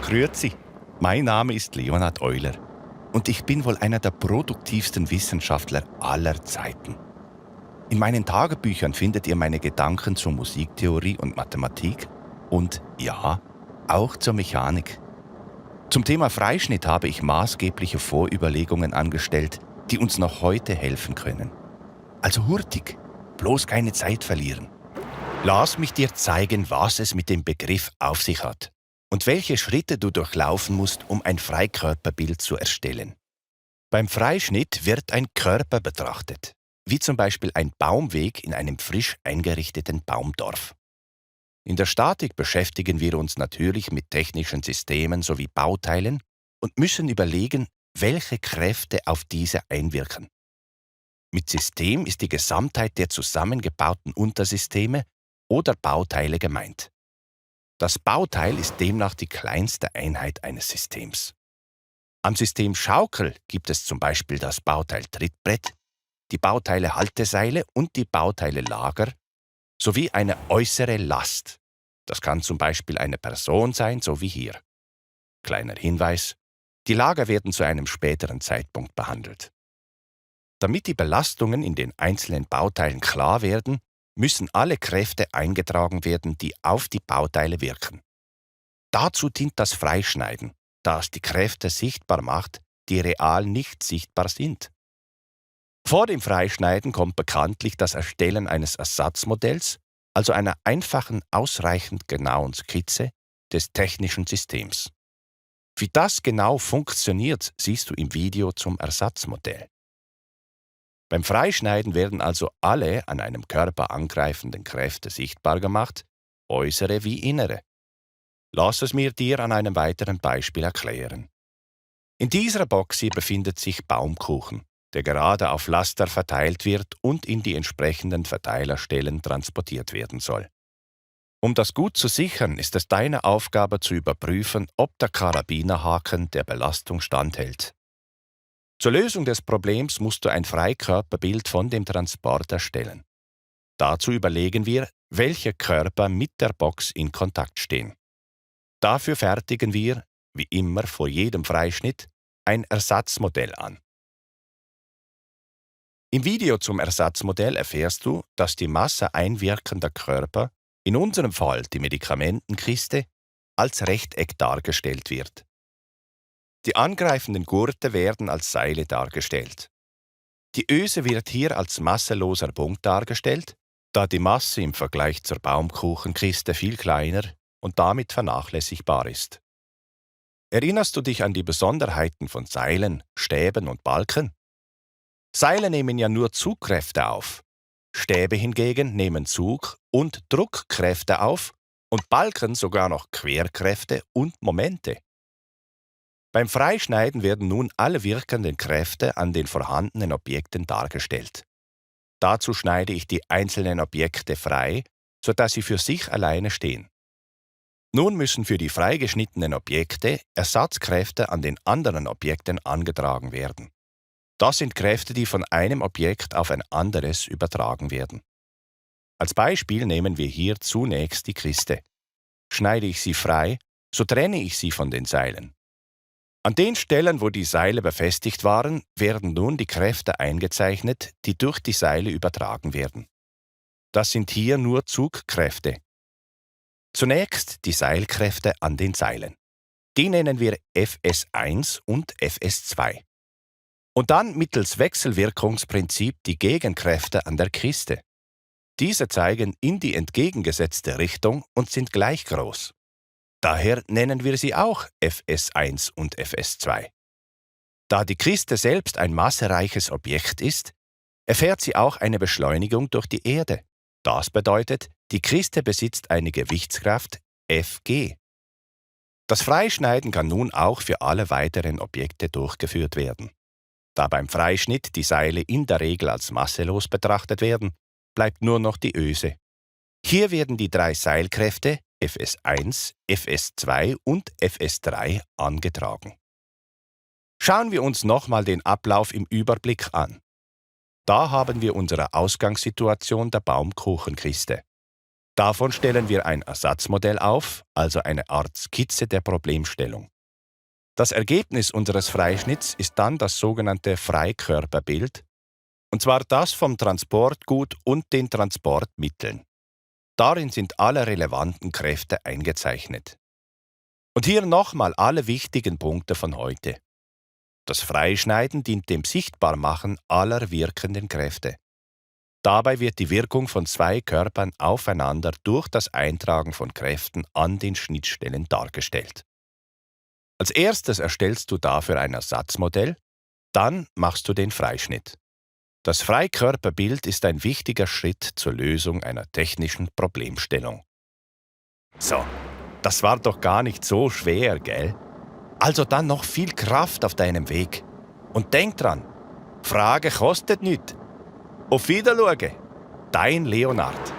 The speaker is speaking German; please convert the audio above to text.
Grüezi, mein Name ist Leonhard Euler und ich bin wohl einer der produktivsten Wissenschaftler aller Zeiten. In meinen Tagebüchern findet ihr meine Gedanken zur Musiktheorie und Mathematik und, ja, auch zur Mechanik. Zum Thema Freischnitt habe ich maßgebliche Vorüberlegungen angestellt, die uns noch heute helfen können. Also hurtig, bloß keine Zeit verlieren. Lass mich dir zeigen, was es mit dem Begriff auf sich hat und welche Schritte du durchlaufen musst, um ein Freikörperbild zu erstellen. Beim Freischnitt wird ein Körper betrachtet, wie zum Beispiel ein Baumweg in einem frisch eingerichteten Baumdorf. In der Statik beschäftigen wir uns natürlich mit technischen Systemen sowie Bauteilen und müssen überlegen, welche Kräfte auf diese einwirken. Mit System ist die Gesamtheit der zusammengebauten Untersysteme oder Bauteile gemeint. Das Bauteil ist demnach die kleinste Einheit eines Systems. Am System Schaukel gibt es zum Beispiel das Bauteil Trittbrett, die Bauteile Halteseile und die Bauteile Lager sowie eine äußere Last. Das kann zum Beispiel eine Person sein, so wie hier. Kleiner Hinweis: Die Lager werden zu einem späteren Zeitpunkt behandelt. Damit die Belastungen in den einzelnen Bauteilen klar werden, müssen alle Kräfte eingetragen werden, die auf die Bauteile wirken. Dazu dient das Freischneiden, da es die Kräfte sichtbar macht, die real nicht sichtbar sind. Vor dem Freischneiden kommt bekanntlich das Erstellen eines Ersatzmodells, also einer einfachen, ausreichend genauen Skizze des technischen Systems. Wie das genau funktioniert, siehst du im Video zum Ersatzmodell. Beim Freischneiden werden also alle an einem Körper angreifenden Kräfte sichtbar gemacht, äußere wie innere. Lass es mir dir an einem weiteren Beispiel erklären. In dieser Box hier befindet sich Baumkuchen, der gerade auf Laster verteilt wird und in die entsprechenden Verteilerstellen transportiert werden soll. Um das gut zu sichern, ist es deine Aufgabe zu überprüfen, ob der Karabinerhaken der Belastung standhält. Zur Lösung des Problems musst du ein Freikörperbild von dem Transport erstellen. Dazu überlegen wir, welche Körper mit der Box in Kontakt stehen. Dafür fertigen wir, wie immer vor jedem Freischnitt, ein Ersatzmodell an. Im Video zum Ersatzmodell erfährst du, dass die Masse einwirkender Körper, in unserem Fall die Medikamentenkiste, als Rechteck dargestellt wird. Die angreifenden Gurte werden als Seile dargestellt. Die Öse wird hier als masseloser Punkt dargestellt, da die Masse im Vergleich zur Baumkuchenkiste viel kleiner und damit vernachlässigbar ist. Erinnerst du dich an die Besonderheiten von Seilen, Stäben und Balken? Seile nehmen ja nur Zugkräfte auf. Stäbe hingegen nehmen Zug- und Druckkräfte auf und Balken sogar noch Querkräfte und Momente. Beim Freischneiden werden nun alle wirkenden Kräfte an den vorhandenen Objekten dargestellt. Dazu schneide ich die einzelnen Objekte frei, sodass sie für sich alleine stehen. Nun müssen für die freigeschnittenen Objekte Ersatzkräfte an den anderen Objekten angetragen werden. Das sind Kräfte, die von einem Objekt auf ein anderes übertragen werden. Als Beispiel nehmen wir hier zunächst die Kiste. Schneide ich sie frei, so trenne ich sie von den Seilen. An den Stellen, wo die Seile befestigt waren, werden nun die Kräfte eingezeichnet, die durch die Seile übertragen werden. Das sind hier nur Zugkräfte. Zunächst die Seilkräfte an den Seilen. Die nennen wir Fs1 und Fs2. Und dann mittels Wechselwirkungsprinzip die Gegenkräfte an der Kiste. Diese zeigen in die entgegengesetzte Richtung und sind gleich groß. Daher nennen wir sie auch Fs1 und Fs2. Da die Kiste selbst ein massereiches Objekt ist, erfährt sie auch eine Beschleunigung durch die Erde. Das bedeutet, die Kiste besitzt eine Gewichtskraft Fg. Das Freischneiden kann nun auch für alle weiteren Objekte durchgeführt werden. Da beim Freischnitt die Seile in der Regel als masselos betrachtet werden, bleibt nur noch die Öse. Hier werden die drei Seilkräfte Fs1, Fs2 und Fs3 angetragen. Schauen wir uns nochmal den Ablauf im Überblick an. Da haben wir unsere Ausgangssituation der Baumkuchenkiste. Davon stellen wir ein Ersatzmodell auf, also eine Art Skizze der Problemstellung. Das Ergebnis unseres Freischnitts ist dann das sogenannte Freikörperbild, und zwar das vom Transportgut und den Transportmitteln. Darin sind alle relevanten Kräfte eingezeichnet. Und hier nochmal alle wichtigen Punkte von heute. Das Freischneiden dient dem Sichtbarmachen aller wirkenden Kräfte. Dabei wird die Wirkung von zwei Körpern aufeinander durch das Eintragen von Kräften an den Schnittstellen dargestellt. Als erstes erstellst du dafür ein Ersatzmodell, dann machst du den Freischnitt. Das Freikörperbild ist ein wichtiger Schritt zur Lösung einer technischen Problemstellung. So, das war doch gar nicht so schwer, gell? Also dann noch viel Kraft auf deinem Weg. Und denk dran, Frage kostet nichts. Auf Wiedersehen, dein Leonard.